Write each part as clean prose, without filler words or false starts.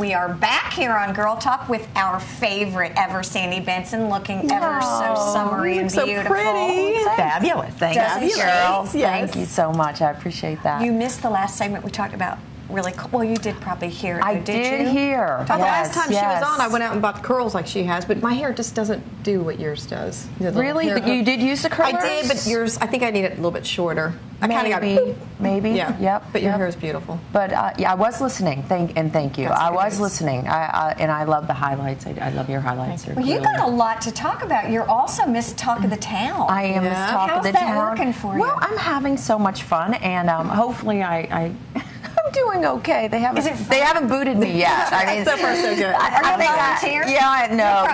We are back here on Girl Talk with our favorite ever, Sandy Benson, looking ever so summery and so beautiful. Pretty. Fabulous. Thank you, girl. Thank you so much. I appreciate that. You missed the last segment we talked about. Really cool. Well, you did probably hear it. I did hear. The last time she was on, I went out and bought the curls like she has, but my hair just doesn't do what yours does. Really? But you did use the curlers? I did, but yours, I think I need it a little bit shorter. I kind of got maybe. Yeah. Yep. But your hair is beautiful. But yeah, I was listening. Thank you. That's I was nice. listening. And I love the highlights. I love your highlights. Well, you got a lot to talk about. You're also Miss Talk of the Town. I am Miss Talk of the Town. How's that working for you? Well, I'm having so much fun, and hopefully I'm doing okay. They haven't booted me yet. I mean, so far so good. Are you a volunteer? No,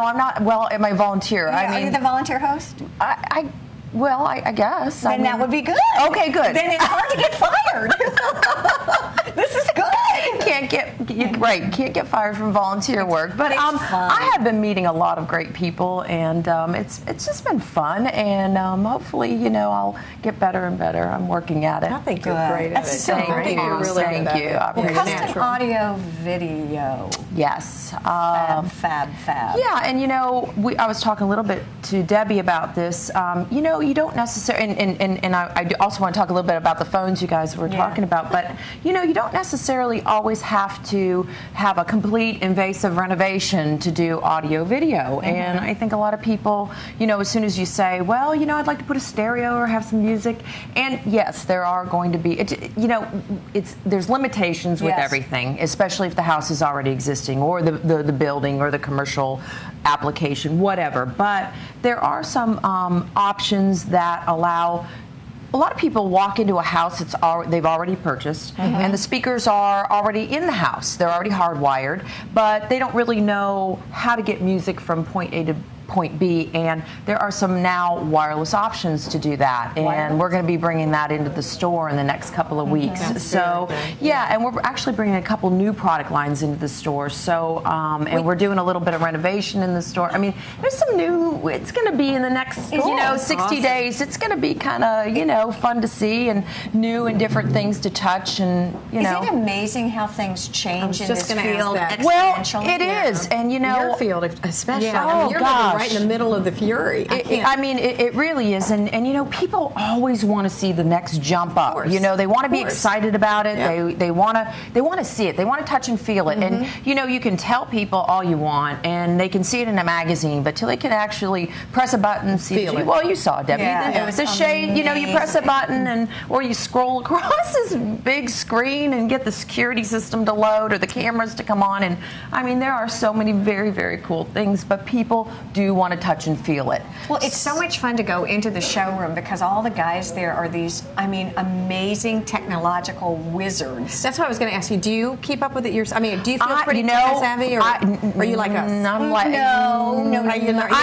I'm not. Well, am I volunteer? Yeah, are you the volunteer host? Well, I guess. Then that would be good. Okay, good. Then it's hard to get fired. This is good. Can't get fired from volunteer work. But I have been meeting a lot of great people, and it's just been fun. And hopefully, I'll get better and better. I'm working at it. I think you're great at it. Thank you. I appreciate it. Custom audio video. Yes. Fab. Yeah, and I was talking a little bit to Debbie about this. You don't necessarily, and I also want to talk a little bit about the phones you guys were talking about, but you don't necessarily always have to have a complete invasive renovation to do audio video. And I think a lot of people, as soon as you say, well, I'd like to put a stereo or have some music, and yes, there are going to be, there's limitations with everything, especially if the house is already existing or the building or the commercial application, whatever. But there are some options that allow. A lot of people walk into a house they've already purchased, and the speakers are already in the house. They're already hardwired, but they don't really know how to get music from point A to point B, and there are some now wireless options to do that, and we're going to be bringing that into the store in the next couple of weeks. So and we're actually bringing a couple new product lines into the store. So and we're doing a little bit of renovation in the store. I mean, there's some new. It's going to be in the next 60 days. It's going to be kind of fun to see and new and different things to touch, and Is it amazing how things change in this field? Well, it is, and your field especially. You're gosh. right in the middle of the fury. It really is, and people always want to see the next jump up. They want to be excited about it. Yep. They want to see it. They want to touch and feel it. And you can tell people all you want, and they can see it in a magazine, but till they can actually press a button and see it. Well, you saw it, Debbie. Yeah, it was a shade. You press a button, or you scroll across this big screen and get the security system to load or the cameras to come on. And I mean, there are so many very, very cool things, but people do want to touch and feel it. Well, it's so much fun to go into the showroom because all the guys there are these, amazing technological wizards. That's what I was going to ask you. Do you keep up with it yourself? Do you feel pretty tech-savvy, or are you like us? I'm like, no.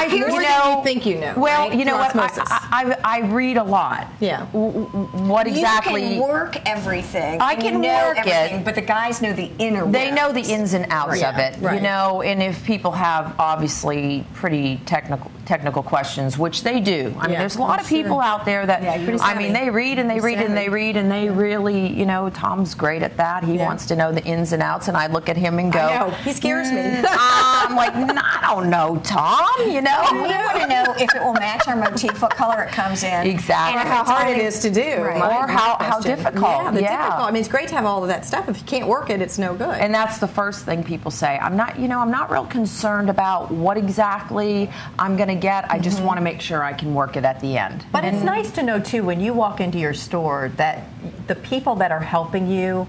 Here's what you think you know. Well, right? you know what? I read a lot. Yeah. What exactly? You can work everything. I can work everything, but the guys know the inner workings. They know the ins and outs of it, and if people have obviously pretty technical questions, which they do. I mean, there's a lot of people out there that, they read and they read and they read and they really, Tom's great at that. He wants to know the ins and outs, and I look at him and go, I know. He scares me. I'm like, I don't know, Tom, We want to know if it will match our motif, what color it comes in. Exactly. And how hard it is to do. Right. Or how difficult. Difficult. It's great to have all of that stuff. If you can't work it, it's no good. And that's the first thing people say. I'm not real concerned about what exactly I'm going to get. I just want to make sure I can work it at the end. But it's nice to know, too, when you walk into your store that the people that are helping you,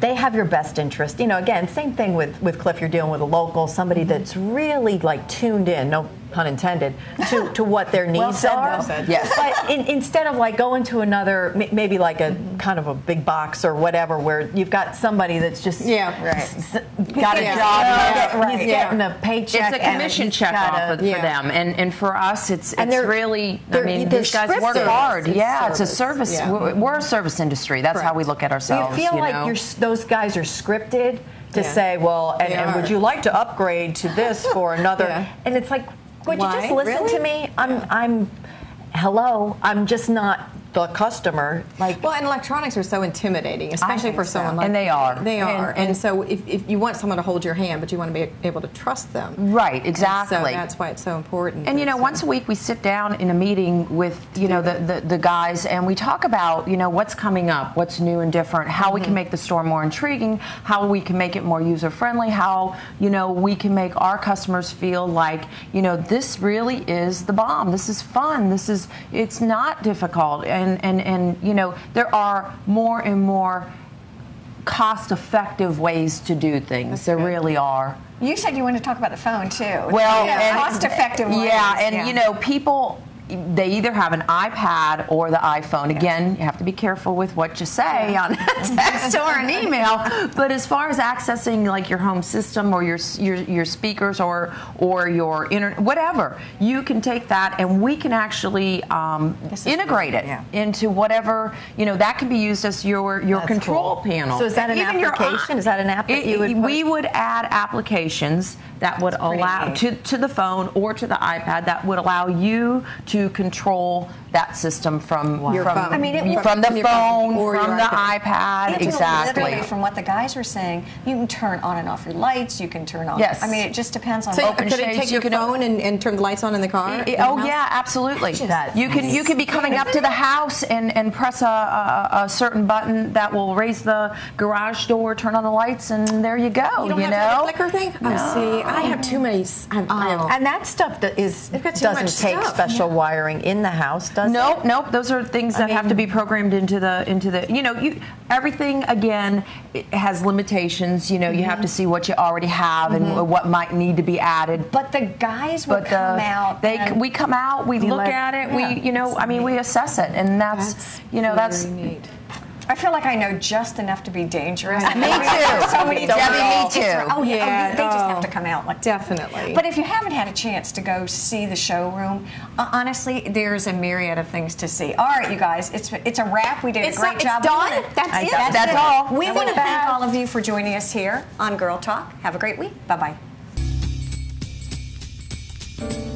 they have your best interest. Again, same thing with Cliff. You're dealing with a local, somebody that's really tuned in, no pun intended, to what their needs are. Yes. But instead of going to another, maybe like a kind of a big box or whatever, where you've got somebody that's just got a job, he's getting a paycheck. It's a commission check off for them, and for us, it's really. These guys work hard. Yeah, it's a service. Yeah. We're a service industry. That's how we look at ourselves. Do you feel like those guys are scripted to say, well, and would you like to upgrade to this for another? And it's like, would you just listen to me? I'm just not the customer. Like, well, and electronics are so intimidating, especially for someone like and they are. They are. And so if you want someone to hold your hand, but you want to be able to trust them. Right, exactly. And so that's why it's so important. And once a week we sit down in a meeting with the guys, and we talk about what's coming up, what's new and different, how we can make the store more intriguing, how we can make it more user friendly, how we can make our customers feel like this really is the bomb. This is fun. It's not difficult, and there are more and more cost-effective ways to do things. There really are. You said you wanted to talk about the phone too. Well, cost-effective ways. Yeah, and people, they either have an iPad or the iPhone. Again, you have to be careful with what you say on a text or an email. But as far as accessing like your home system or your speakers or your internet, whatever, you can take that and we can actually integrate it into whatever that can be used as your control panel. So is that an application? Is that an app that you would? We would add applications that would allow to the phone or to the iPad that would allow you to control that system from the phone, from the iPad. Exactly. Literally, from what the guys were saying, you can turn on and off your lights. You can turn on. Yes. I mean, it just depends on. So open could it take your phone and turn the lights on in the car? Yeah, absolutely. You can be coming up to the house and press a certain button that will raise the garage door, turn on the lights, and there you go. You don't have the clicker thing? No. Oh, see, I have too many. And that stuff doesn't take special wiring in the house, does it? Nope. Those are things that have to be programmed into the. Everything again has limitations. You have to see what you already have and what might need to be added. But the guys would come out. We come out. We look at it. Yeah. We assess it, and that's neat. I feel like I know just enough to be dangerous. Me too. So many Debbie, me too. Oh yeah, they just have to come out like definitely. But if you haven't had a chance to go see the showroom, honestly, there's a myriad of things to see. All right, you guys, it's a wrap. We did a great job. It's done. That's it. That's all. We want to thank all of you for joining us here on Girl Talk. Have a great week. Bye bye.